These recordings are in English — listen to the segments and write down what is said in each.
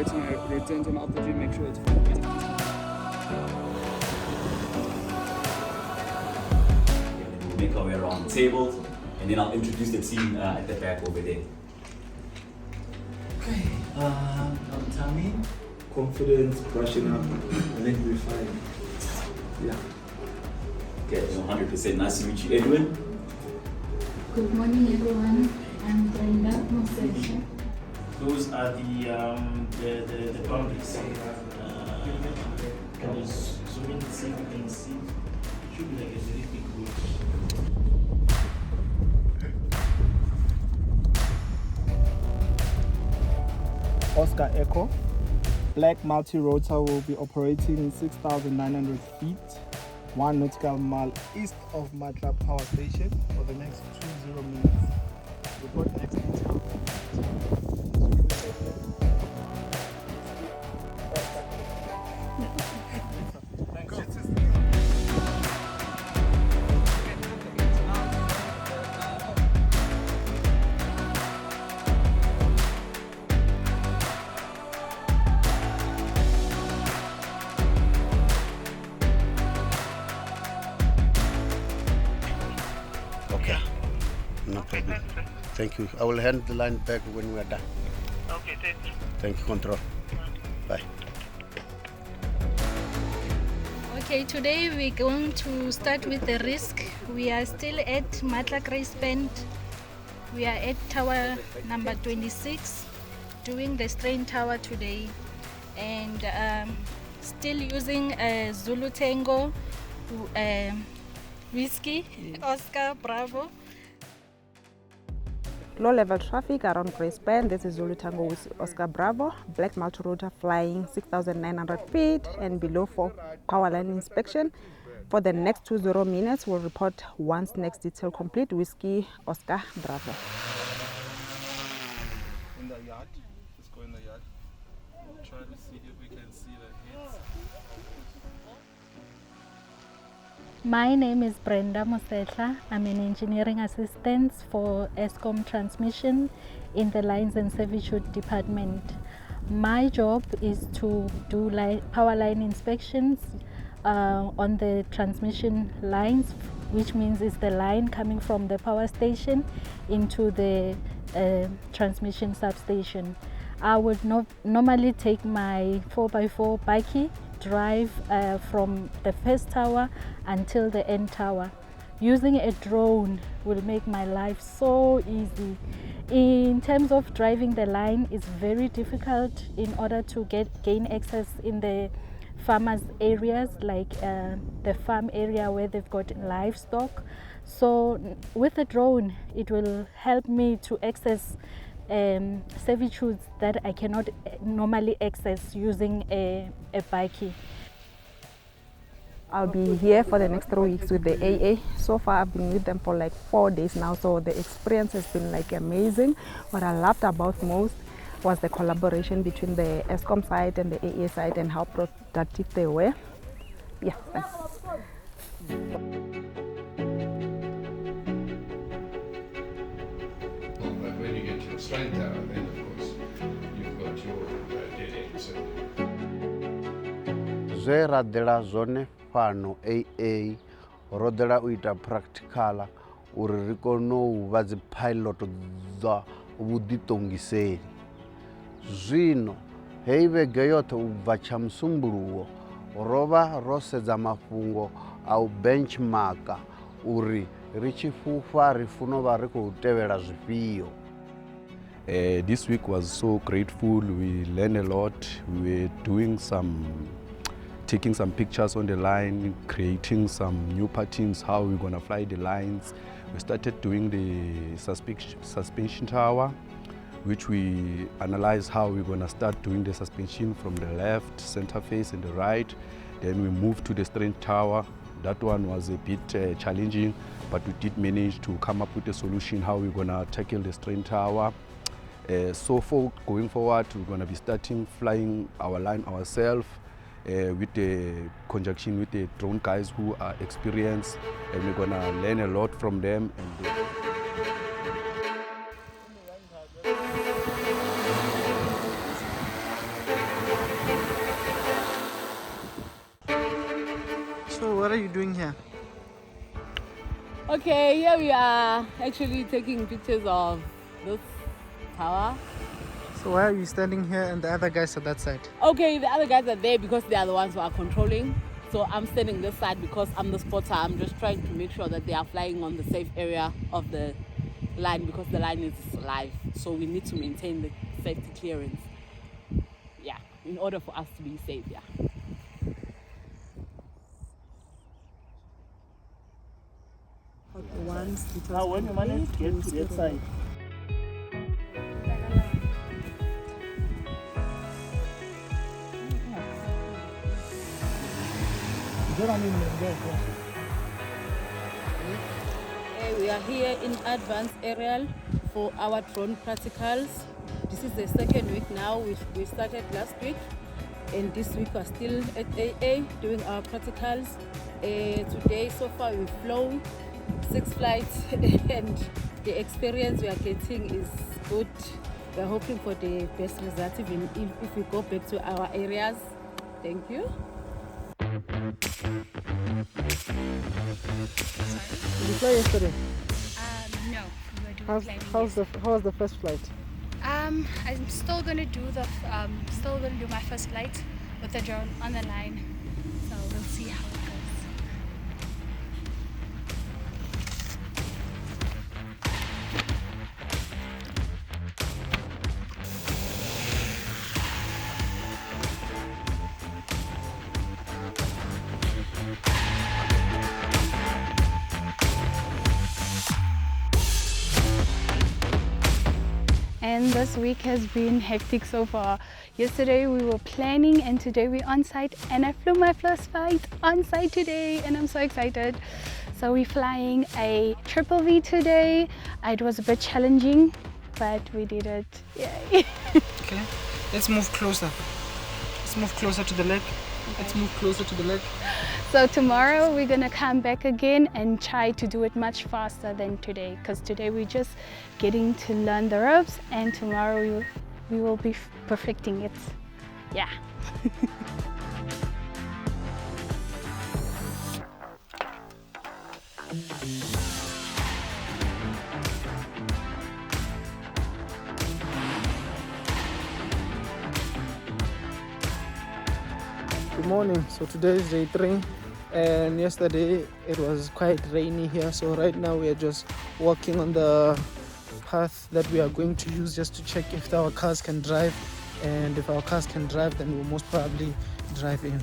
go to my return turn off the gym, make sure it's full. We'll make our way around the table, and then I'll introduce the team at the back over there. Okay, Tammy. Confidence, brushing up, and then we'll be fine. Yeah. Okay, 100%. Nice to meet you, Edwin. Good morning, everyone. I'm Brenda Mosesha. Those are the boundaries. Can you zoom in, see if you can see? It should be like a very big road. Oscar Echo. Black multi-rotor will be operating in 6,900 feet, 1 nautical mile east of Matla Power Station for the next 20 minutes. Report next detail. Okay, no problem. Thank you. I will hand the line back when we are done. Okay, thank you. Thank you, Control. Bye. Okay, today we're going to start with the risk. We are still at Matla Grace Bend. We are at tower number 26, doing the strain tower today, and still using Zulu Tango, Whiskey, Oscar Bravo. Low-level traffic around Grace Bend. This is Zulu Tango with Oscar Bravo. Black multi-rotor flying 6,900 feet and below for power line inspection. For the next 20 minutes, we'll report once next detail complete. Whiskey, Oscar Bravo. In the yard, just go in the yard. Try to see if we can see the heads. My name is Brenda Mosesha. I'm an engineering assistant for Eskom transmission in the Lines and Servitude department. My job is to do power line inspections on the transmission lines, which means it's the line coming from the power station into the transmission substation. I would normally take my 4x4 bikey, drive from the first tower until the end tower. Using a drone will make my life so easy. In terms of driving the line, it's very difficult in order to gain access in the farmers areas, like the farm area where they've got livestock. So with the drone, it will help me to access servitudes that I cannot normally access using a bikey. I'll be here for the next 3 weeks with the AA. So far, I've been with them for like 4 days now, so the experience has been like amazing. What I loved about most was the collaboration between the Eskom side and the AA side and how productive they were. Yeah, thanks. But when you get to the strain tower, then of course you've got your dead end. So Zwe radela zone fano AA rodela uita practicala uri ri kono u vha dzi pilot dza vhuḓiṱongiseli. Zwino hei vhege yoṱhe u bva tsha musumbuluwo ro vha ro sedza mafhungo a u benchmarka uri ri tshi fufha ri funo vha ri khou tevhela zwifhio. This week was so grateful. We learned a lot. We were taking some pictures on the line, creating some new patterns, how we're going to fly the lines. We started doing the suspension tower, which we analyzed how we're going to start doing the suspension from the left, center face and the right. Then we moved to the strain tower. That one was a bit challenging, but we did manage to come up with a solution how we're going to tackle the strain tower. So for going forward, we're going to be starting flying our line ourselves with the conjunction with the drone guys who are experienced, and we're going to learn a lot from them. what are you doing here? Okay, here we are actually taking pictures of this tower. So why are you standing here and the other guys are that side? Okay, the other guys are there because they are the ones who are controlling. So I'm standing this side because I'm the spotter. I'm just trying to make sure that they are flying on the safe area of the line because the line is live. So we need to maintain the safety clearance. Yeah, in order for us to be safe, yeah. Now when you manage to get to that side, We are here in advanced aerial for our drone practicals. This is the second week now. We started last week, and this week we're still at AA doing our practicals. Today so far we've flown 6 flights and the experience we are getting is good. We're hoping for the best result even if we go back to our areas. Thank you. Did you fly yesterday? No, we were doing climbing. How was the first flight? I'm still gonna do my first flight with the drone on the line. So we'll see how it goes. And this week has been hectic so far. Yesterday we were planning and today we're on site, and I flew my first flight on site today and I'm so excited. So we're flying a triple V today. It was a bit challenging, but we did it. Yay! Okay, let's move closer. Let's move closer to the leg. Okay. Let's move closer to the leg. So tomorrow we're gonna come back again and try to do it much faster than today, because today we're just getting to learn the ropes, and tomorrow we will be perfecting it. Yeah. Good morning. So today is day 3 and yesterday it was quite rainy here, so right now we are just walking on the path that we are going to use just to check if our cars can drive, and if our cars can drive then we'll most probably drive in.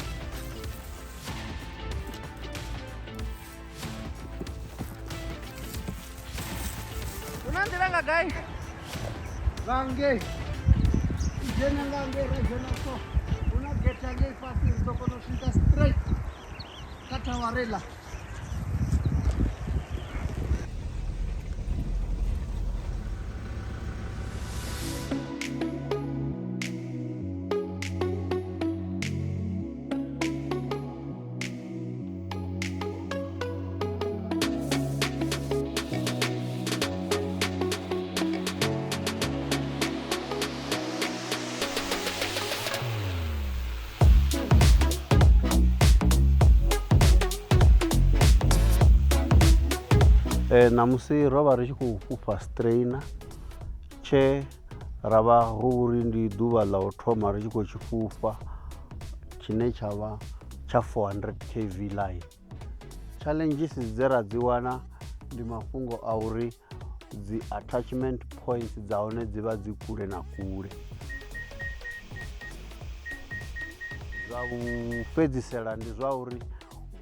Straight. Katawarela. Namusi rova ri khou fhufha strainer che rava uri ndi ḓuvha ḽa u thoma ri tshi khou tshi fhufha tshine tsha vha tsha 400 kV line. Challenges dze ra dzi wana ndi mafhungo a uri dzi attachment points dza hone dzi vha dzi kule na kule. Zwa u fhedzisela ndi zwa uri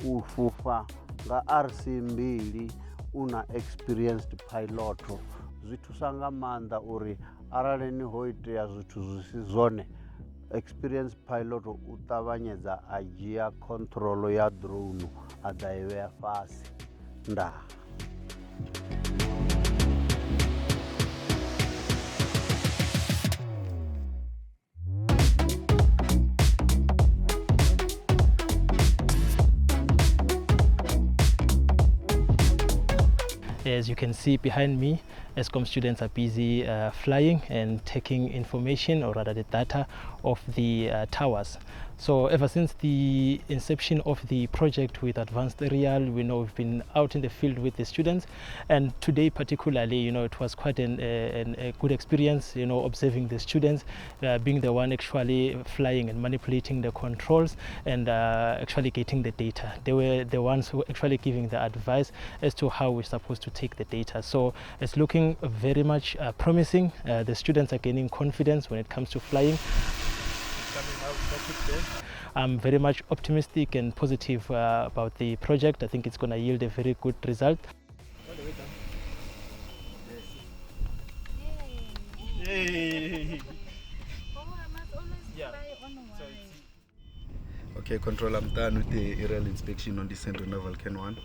u fhufha nga RC 2 una experienced pilot zwi thusa nga maanḓa uri arali ni ho itea zwithu zwi si zwone, experienced pilot u ṱavhanyedza a dzhia control ya drone a ḓa i vhea fhasi. Ndaa. As you can see behind me, Eskom students are busy flying and taking information, or rather the data, of the towers. So ever since the inception of the project with Advanced Aerial, we know we've been out in the field with the students, and today particularly, it was quite a good experience, observing the students being the one actually flying and manipulating the controls and actually getting the data. They were the ones who were actually giving the advice as to how we're supposed to take the data. So it's looking very much promising. The students are gaining confidence when it comes to flying. I'm very much optimistic and positive about the project. I think it's going to yield a very good result. Okay, Control, I'm done with the aerial inspection on the St. Helena Vulcan 1.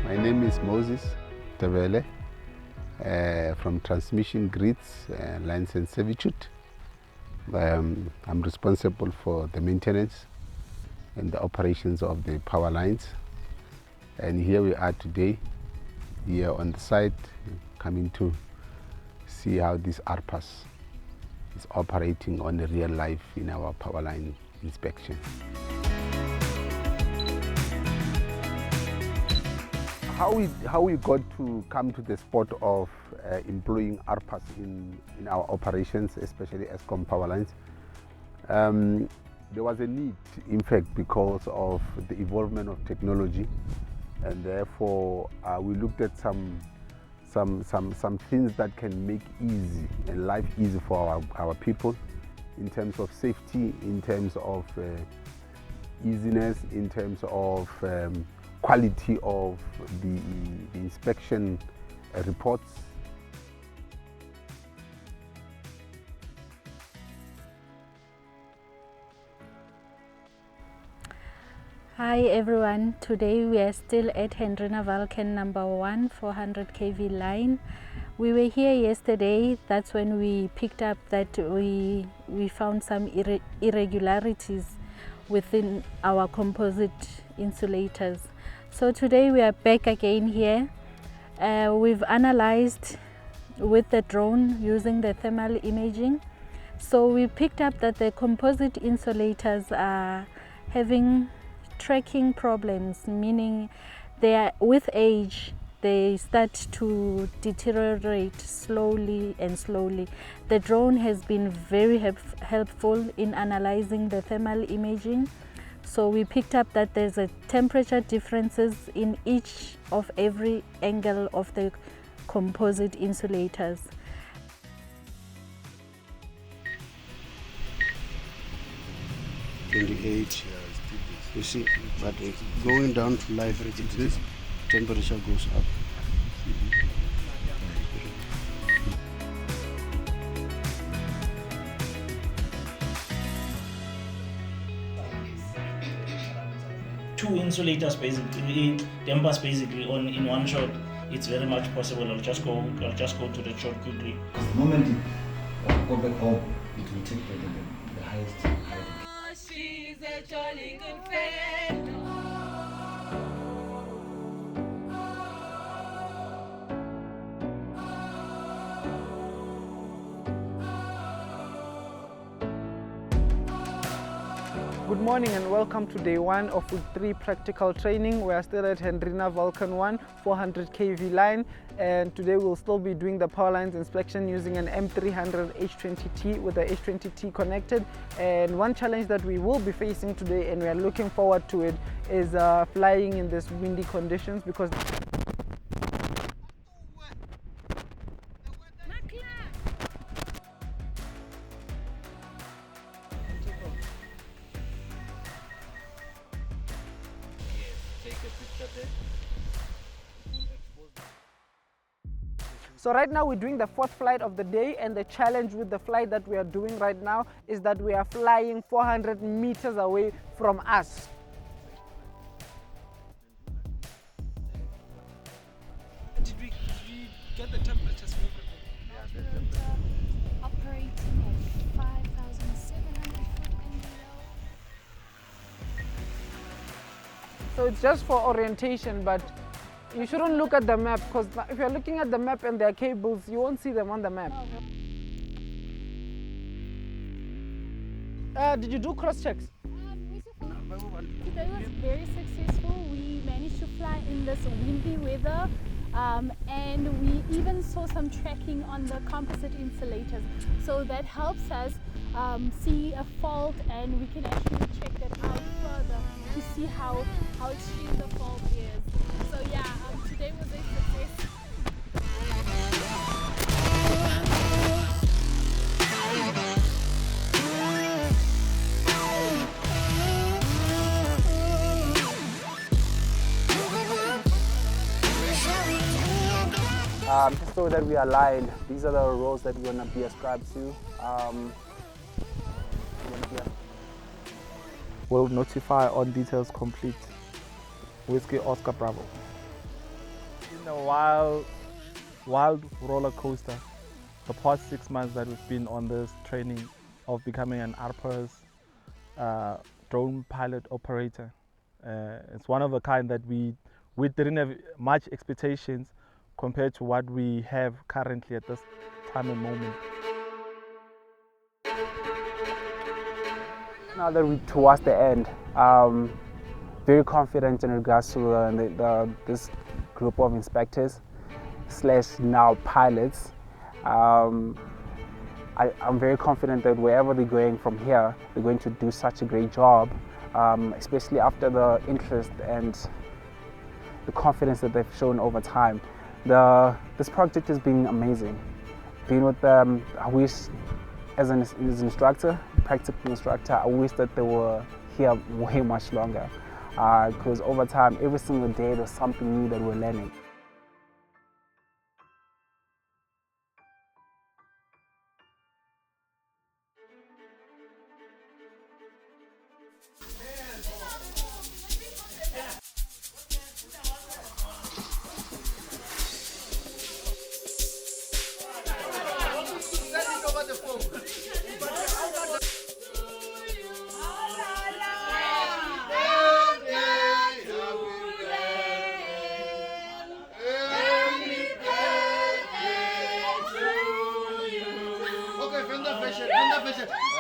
My name is Moses Tevele from Transmission Grids, Lines and Servitude. I'm responsible for the maintenance and the operations of the power lines. And here we are today, here on the site, coming to see how this ARPAS is operating on the real life in our power line inspection. How we got to come to the spot of employing ARPAS in our operations, especially Eskom power lines. There was a need, in fact, because of the evolvement of technology, and therefore we looked at some things that can make easy and life easy for our people, in terms of safety, in terms of easiness, in terms of quality of the inspection reports. Hi everyone, today we are still at Hendrina Vulcan number 1 400 kV line. We were here yesterday. That's when we picked up that we found some irregularities within our composite insulators. So today we are back again here. We've analyzed with the drone using the thermal imaging. So we picked up that the composite insulators are having tracking problems, meaning they are, with age, they start to deteriorate slowly and slowly. The drone has been very helpful in analyzing the thermal imaging. So we picked up that there's a temperature differences in each of every angle of the composite insulators. You see, but going down to live readings, temperature goes up. Two insulators basically, dampers basically on in one shot. It's very much possible. I'll just go to the shot quickly. The moment you go back home, it will take the highest height. She's a jolly good friend. Good morning and welcome to day 1 of week 3 practical training. We are still at Hendrina Vulcan 1 400 kV line, and today we'll still be doing the power lines inspection using an M300 H20T with the H20T connected. And one challenge that we will be facing today, and we are looking forward to it, is flying in these windy conditions, because So right now we're doing the 4th flight of the day, and the challenge with the flight that we are doing right now is that we are flying 400 meters away from us. get the temperatures for everything. Operating at 5,700 foot and below. So it's just for orientation, but you shouldn't look at the map, because if you're looking at the map and there are cables, you won't see them on the map. Did you do cross checks? Today was very successful. We managed to fly in this windy weather, and we even saw some tracking on the composite insulators. So that helps us see a fault, and we can actually check that out further to see how extreme the fault is. So yeah, today was a success. Just so that we are aligned, these are the roles that we're going to be ascribed to. We'll notify on details complete. Whiskey Oscar Bravo. In a wild roller coaster, the past 6 months that we've been on this training of becoming an ARPA's drone pilot operator. It's one of a kind that we didn't have much expectations compared to what we have currently at this time and moment. Now that we're towards the end, very confident in regards to this group of inspectors / now pilots. I'm very confident that wherever they're going from here, they're going to do such a great job, especially after the interest and the confidence that they've shown over time. This project has been amazing. Being with them, I wish, as an instructor, practical instructor, I wish that they were here way much longer. Because over time, every single day, there's something new that we're learning.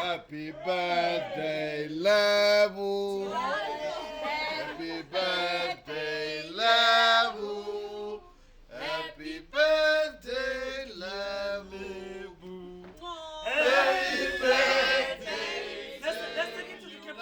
Happy birthday, Level. Happy birthday, Level. Happy birthday, Level. Happy birthday. Let's take it to the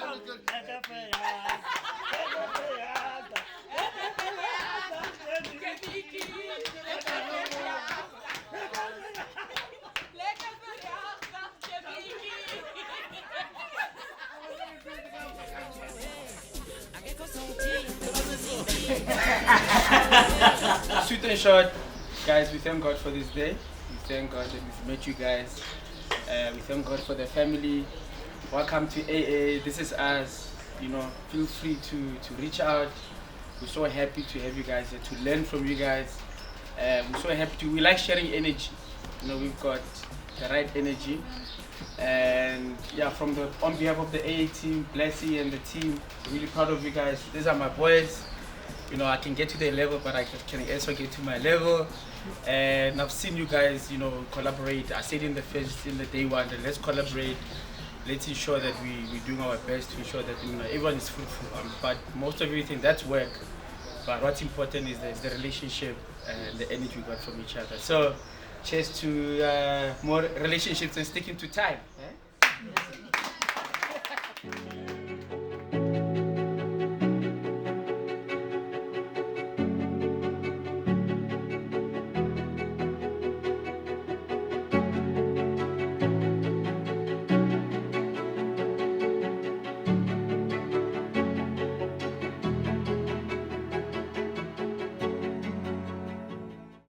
Sweet and short, guys, we thank God for this day. We thank God that we've met you guys. We thank God for the family. Welcome to AA. This is us. You know, feel free to reach out. We're so happy to have you guys here, to learn from you guys. We're so happy we like sharing energy. You know, we've got the right energy. And yeah, on behalf of the AA team, Blessy and the team, really proud of you guys. These are my boys. You know, I can get to their level, but I can also get to my level. And I've seen you guys, you know, collaborate. I said in the day one, that let's collaborate. Let's ensure that we're doing our best to ensure that, you know, everyone is fruitful. But most of everything, that's work. But what's important is the relationship and the energy we got from each other. So, cheers to more relationships and sticking to time. Eh?